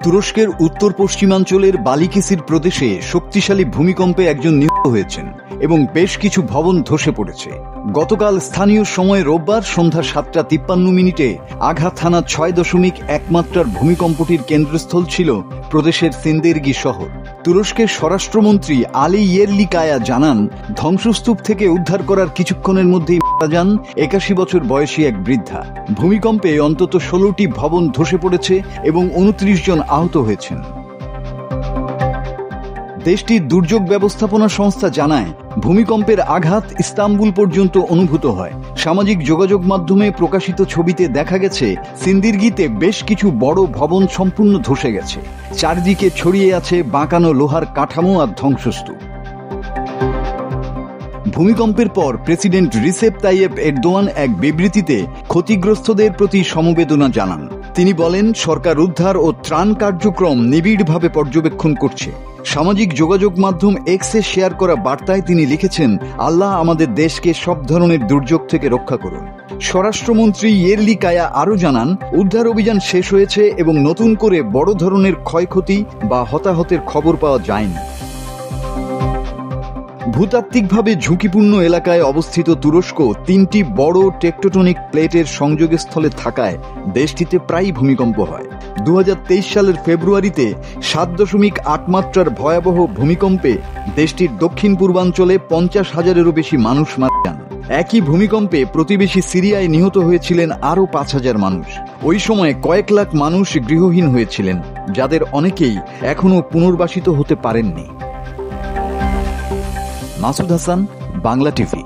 তুরস্কের উত্তর পশ্চিমাঞ্চলের বালিকিসির প্রদেশে শক্তিশালী ভূমিকম্পে একজন নিহত হয়েছেন এবং বেশ কিছু ভবন ধসে পড়েছে। গতকাল স্থানীয় সময় রোববার সন্ধ্যা ৭:৫৩ আঘাত হানা ৬.১ মাত্রার ভূমিকম্পটির কেন্দ্রস্থল ছিল প্রদেশের সিন্দেরগি শহর। তুরস্কের স্বরাষ্ট্রমন্ত্রী আলী ইয়েরলিকায়া জানান, ধ্বংসস্তূপ থেকে উদ্ধার করার কিছুক্ষণের মধ্যেই মারা যান ৮১ বছর বয়সী এক বৃদ্ধা। ভূমিকম্পে অন্তত ১৬টি ভবন ধসে পড়েছে এবং ২৯ জন আহত হয়েছেন। দেশটির দুর্যোগ ব্যবস্থাপনা সংস্থা জানায়, ভূমিকম্পের আঘাত ইস্তাম্বুল পর্যন্ত অনুভূত হয়। সামাজিক যোগাযোগ মাধ্যমে প্রকাশিত ছবিতে দেখা গেছে সিন্দিরগিতে বেশ কিছু বড় ভবন সম্পূর্ণ ধসে গেছে। চারদিকে ছড়িয়ে আছে বাঁকানো লোহার কাঠামো আর ধ্বংসস্তূপ। ভূমিকম্পের পর প্রেসিডেন্ট রিসেপ তাইয়েপ এরদোয়ান এক বিবৃতিতে ক্ষতিগ্রস্তদের প্রতি সমবেদনা জানান। তিনি বলেন, সরকার উদ্ধার ও ত্রাণ কার্যক্রম নিবিড়ভাবে পর্যবেক্ষণ করছে। সামাজিক যোগাযোগ মাধ্যম এক্সে শেয়ার করা বার্তায় তিনি লিখেছেন, আল্লাহ আমাদের দেশকে সব ধরনের দুর্যোগ থেকে রক্ষা করুন। স্বরাষ্ট্রমন্ত্রী ইয়েরলিকায়া আরও জানান, উদ্ধার অভিযান শেষ হয়েছে এবং নতুন করে বড় ধরনের ক্ষয়ক্ষতি বা হতাহতের খবর পাওয়া যায়নি। ভূতাত্ত্বিকভাবে ঝুঁকিপূর্ণ এলাকায় অবস্থিত তুরস্ক ৩টি বড় টেকটোটনিক প্লেটের সংযোগস্থলে থাকায় দেশটিতে প্রায়ই ভূমিকম্প হয়। ২০২৩ সালের ফেব্রুয়ারিতে ৭.৮ মাত্রার ভয়াবহ ভূমিকম্পে দেশটির দক্ষিণ পূর্বাঞ্চলে ৫০,০০০-এরও বেশি মানুষ মারা যান। একই ভূমিকম্পে প্রতিবেশী সিরিয়ায় নিহত হয়েছিলেন আরও ৫,০০০ মানুষ। ওই সময় কয়েক লাখ মানুষ গৃহহীন হয়েছিলেন, যাদের অনেকেই এখনও পুনর্বাসিত হতে পারেননি। মাসুদ হাসান, বাংলা টিভি।